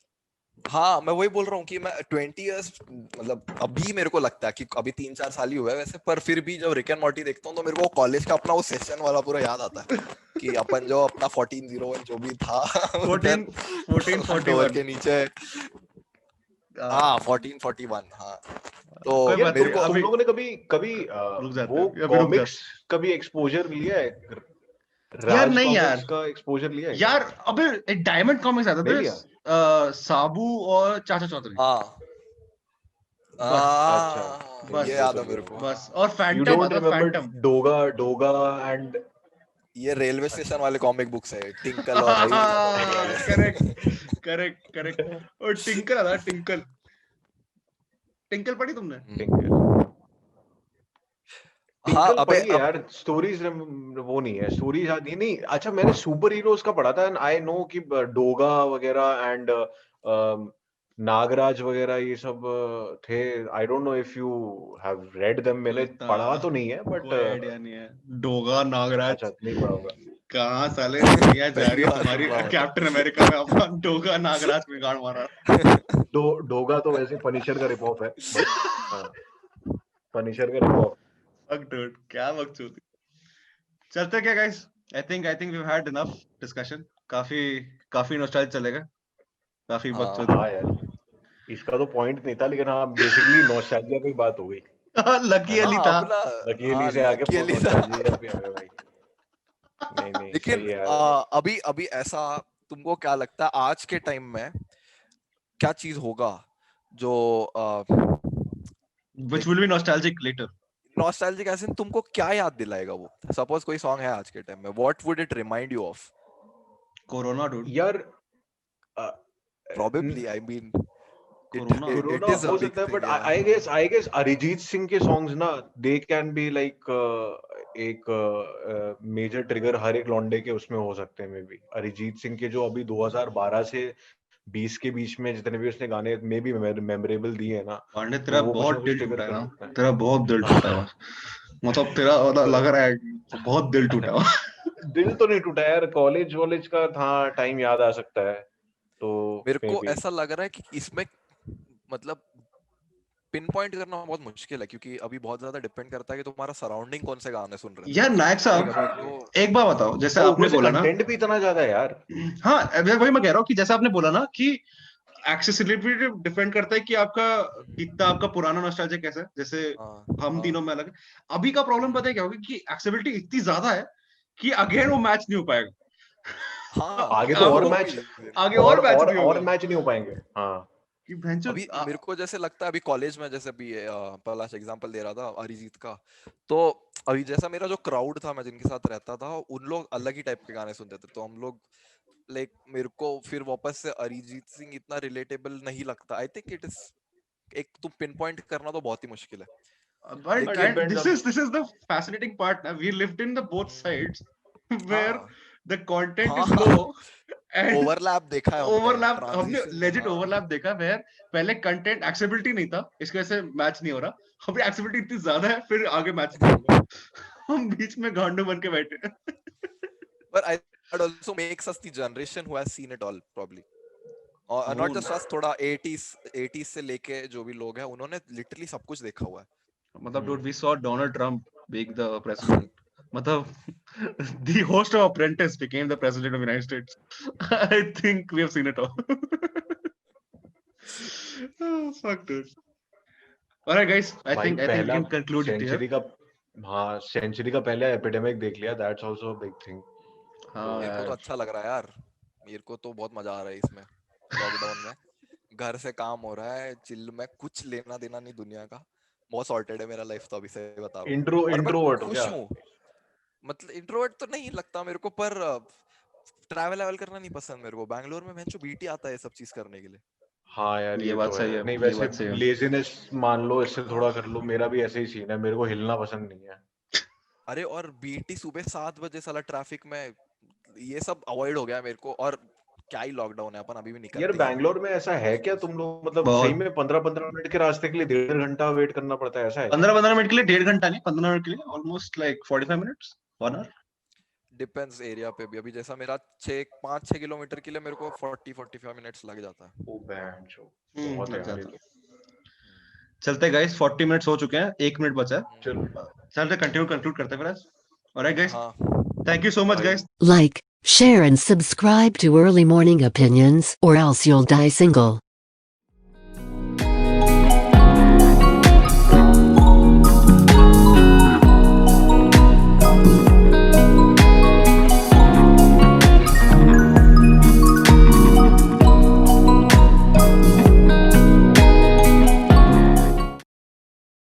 हाँ मैं वही बोल रहा हूँ कि मैं 20 इयर्स मतलब अभी मेरे को लगता है कि अभी 3-4 साल ही हुआ है वैसे, पर फिर भी जब रिक एंड मॉर्टी देखता हूँ तो मेरे को कॉलेज का अपना वो सेशन वाला पूरा याद आता है कि अपन जो अपना 1401 जो भी था उधर 1441 के नीचे हाँ 1441 हाँ। तो कोई यार बात मेरे नहीं, को तुम अभी लोगों ने कभी कभी रुक जाते वो हैं, अभी रुक कॉमिक्स जाते कभी एक्सपोजर लिया है? हैं। यार राज नहीं कॉमिक्स यार, का एक्सपोजर लिया है क्या? यार अबे एक डायमंड कॉमिक्स आता नहीं था, लिया? साबू और चाचा चौधरी, हाँ बस अच्छा, ये बस वो याद तो है मेरे लिया को है। बस, हाँ। और यू फैंटम डोंट आता, remember Phantom. Doga Doga and ये रेलवे स्टेशन वाले कॉमिक बुक्स है, टिंकल और वही चाचा चौधरी वाले। Correct correct correct. और टिंकल आता, टिंकल, टिंकल पढ़ी तुमने? टिंकल हाँ टिंकल अबे पढ़ी है अब यार, स्टोरीज वो नहीं है, स्टोरीज याद नहीं। नहीं अच्छा, मैंने सुपर हीरोज का पढ़ा था एंड आई नो कि डोगा वगैरह एंड नागराज वगैरह ये सब थे। आई don't know if you have read them, मैंने पता, पढ़ा तो नहीं है बट कोई आइडिया नहीं है। डोगा नागराज अच्छा नहीं पढ़ा होगा। कहाँ साले दुनिया जा पहली रही है बार तुम्हारी, सुन रहा हूँ तो। कैप्टन अमेरिका में अपन डोगा नागराज में गाड़ मारा। डोगा तो वैसे पनिशर का रिप ऑफ है, बट पनिशर का रिप ऑफ। फक डूड, क्या बकचोदी। चलते क्या guys, I think we have had enough discussion, काफी काफी नॉस्टैल्जिया चलेगा, काफी हाँ बकचोदी। हाँ यार, इसका तो पॉइंट नहीं था, लेकिन हाँ बेसिकली नॉस्टैल्जिया की बात हो गई लकी है ना। अली हाँ था। अपना लकीली हाँ से आके लकी बहुत अली था। नॉस्टैल्जिया पे आ गए भाई। नहीं नहीं लेकिन सही है यार। अभी अभी ऐसा तुमको क्या लगता है आज के टाइम में क्या चीज होगा जो Which will be nostalgic later. Nostalgic ऐसे तुमको क्या याद दिलाएगा वो? सपोज कोई सॉन्ग है आज के टाइम में, what would it remind you of? Corona dude, यार probably I mean Corona. It corona is a हो बिग सकता है, थिंग बट या आई गेस अरिजीत सिंह के सॉन्ग्स ना, दे कैन बी लाइक एक मेजर ट्रिगर हर एक लौंडे के उसमें हो सकते हैं। मे बी अरिजीत सिंह के जो अभी 2012 से 20 के बीच में जितने भी उसने गाने में भी मेमोरेबल दिए हैं ना, पांडे तो तेरा वो कुछ ना बहुत कुछ दिल ट्रिगर टूटा है कर ना, सकता है। तेरा बहुत दिल टूटा है, मतलब तेरा मतलब लग रहा है बहुत दिल टूटा है। दिल तो नहीं टूटा यार, कॉलेज वॉलेज का था टाइम याद आ सकता है, तो मेरे मे को बी। ऐसा लग रहा है कि इसमें मतलब पिन पॉइंट करना बहुत मुश्किल है क्योंकि अभी बहुत ज्यादा डिपेंड करता है कि तुम्हारा सराउंडिंग कौन से गाने सुन रहे यार नायक साहब हो। एक बात बताओ, जैसे और आपने ऊपर से बोला ना, कंटेंट भी इतना ज्यादा है यार। हाँ वही मैं कह रहा हूँ कि जैसे आपने बोला ना कि एक्सेसिबिलिटी डिपेंड करता है कि आपका कितना, आपका पुराना नॉस्टैल्जिया कैसा है। जैसे हम तीनों में अलग है। अभी का प्रॉब्लम पता है क्या होगा कि एक्सेसिबिलिटी इतनी ज्यादा है कि अगेन वो मैच नहीं हो पाएगा। हाँ आगे तो और आपको मैच, आगे और मैच नहीं और होगा मैच नहीं हो पाएंगे। हाँ कि भैंचो अभी मेरे को जैसे लगता है अभी कॉलेज में जैसे अभी पलाश एग्जांपल दे रहा था अरिजीत का, तो अभी जैसा मेरा जो क्राउड था मैं जिनके साथ रहता था उन लोग अलग ही टाइप के गाने सुनते थे, तो हम लोग लाइक मेरे को फिर वापस से अरिजीत सिंह इतना रिलेटेबल नहीं लगता। आई थिंक इट इज एक तुम पिन पॉइंट करना तो बहुत ही मुश्किल है। but लेकिन and depends this is the fascinating part ना, we lived in the both sides where हाँ the content हाँ is low and ओवरलैप देखा है हमने, ओवरलैप, हमने ट्रांजिशन। लेजिट हाँ ओवरलैप देखा where पहले कंटेंट एक्सेसिबिलिटी नहीं था, इसकी वजह से मैच नहीं हो रहा। अभी एक्सेसिबिलिटी इतनी ज्यादा है फिर आगे मैच नहीं होगा। हम बीच में गांडू बन के बैठे हैं। but I that also makes us the generation who has seen it all probably, और not just us, थोड़ा 80s से लेके जो भी लोग हैं उन्होंने लिटरली सब कुछ देखा हुआ है। मतलब dude, we saw Donald Trump being the president. मतलब the host of Apprentice became the president of the United States. I think we have seen it all. Oh, fuck, dude. All right, guys. I भाई think we पहला can conclude it here. Century का, हाँ century का पहला epidemic देख लिया, that's also a big thing. हाँ मेरे को तो यार। अच्छा लग रहा है यार, मेरे को तो बहुत मजा आ रहा है इसमें लॉकडाउन में। घर से काम हो रहा है, चिल में, कुछ लेना देना नहीं दुनिया का, बहुत सॉर्टेड है मेरा लाइफ तो अभी से बता रहा हूँ। और मैं इंट्रोवर्ट हो खुश क्या? हूँ, मतलब इंट्रोवर्ट तो नहीं लगता मेरे को, पर ट्रैवल करना नहीं पसंद मेरे को। बैंगलोर में भैंचो बीटी आता है सब चीज करने के लिए। हाँ यार ये ये बात तो सही है। है, नहीं ये वैसे बात सही है। लेजीनेस मान लो, इससे थोड़ा कर लो, मेरा भी ऐसे ही सीन है, मेरे को हिलना पसंद नहीं है। अरे और बीटी सुबह 7 बजे साला ट्रैफिक में, ये सब अवॉइड हो गया मेरे को। और क्या ही लॉकडाउन है, अपन अभी भी यार निकलते ही हैं। बैंगलोर में ऐसा है क्या तुम लोग, मतलब सही बहुत में 15-15 मिनट के रास्ते के लिए 1.5 घंटा वेट करना पड़ता है, ऐसा है क्या? 15 मिनट के लिए 1.5 घंटा नहीं, 15 मिनट के लिए almost like 45 minutes, 1 hour. Depends area पे भी। अभी जैसा मेरा 5-6 किलोमीटर के लिए मेरे को 40-45 मिनट्स लग जाता है। ओ बैंचो, बहुत है लग यार ये जाता। तो। चलते गाइस, 40 मिनट्स हो चुके हैं, 1 मिनट बचा है। चलो चलते कंक्लूड करते हैं फिर आज। ऑलराइट गाइस, हाँ थैंक यू सो मच भाई guys. Like, share and subscribe to Early Morning Opinions or else you'll die single.